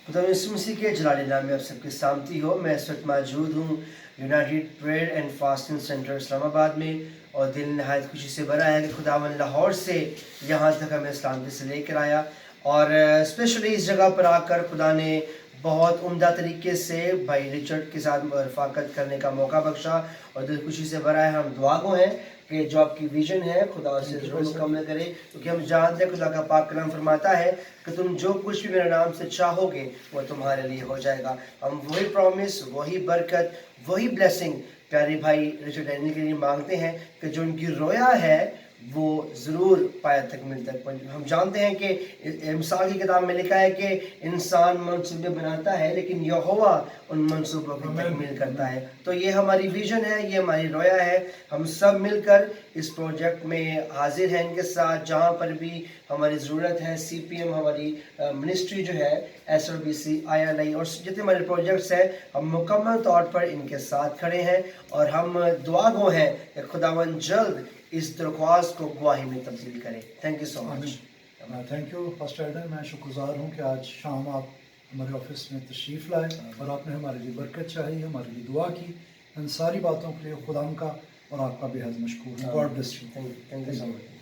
खुदा यीशु मसीह के जलाली नाम में आप सबकी सलामती हो। मैं इस वक्त मौजूद हूँ United prayer and fasting centre Islamabad में, और दिल नहायत खुशी से भरा है कि खुदावन लाहौर से यहाँ तक हमें सलामती से लेकर आया। और स्पेशली इस जगह पर आकर खुदा ने बहुत उम्दा तरीके से भाई रिचर्ड के साथ रफाकत करने का मौका बख्शा, और दिल खुशी से भरा है। हम दुआ गो हैं कि जो आपकी विजन है खुदा उसे जरूर मुकम्मल करे, क्योंकि हम जानते हैं खुदा का पाक कलाम फरमाता है कि तुम जो कुछ भी मेरे नाम से चाहोगे वो तुम्हारे लिए हो जाएगा। हम वही प्रॉमिस, वही बरकत, वही ब्लेसिंग प्यारे भाई रिचर्ड डैनियल के लिए मांगते हैं कि जो उनकी रोया है वो ज़रूर पाया तकमील तक पहुँचे। हम जानते हैं कि मिसाल की किताब में लिखा है कि इंसान मंसूबे बनाता है लेकिन यहोवा उन मंसूबों की तकमील करता है। तो ये हमारी विजन है, ये हमारी रोया है। हम सब मिलकर इस प्रोजेक्ट में हाजिर हैं इनके साथ, जहाँ पर भी हमारी ज़रूरत है। CPM हमारी मिनिस्ट्री जो है, SRBC, ILI और जितने हमारे प्रोजेक्ट्स हैं, हम मुकम्मल तौर पर इनके साथ खड़े हैं। और हम दुआ गो हैं कि खुदावन जल्द इस दरख्वास्त को गवाही में तब्दील करें। Thank you so much. Thank you first adder. मैं शुक्रगुजार हूँ कि आज शाम आप हमारे ऑफिस में तशरीफ़ लाए और आपने हमारे लिए बरकत चाही, हमारे लिए दुआ की। इन सारी बातों के लिए खुदा का और आपका बेहद मशकूर हूँ। God bless you. Thank you so much.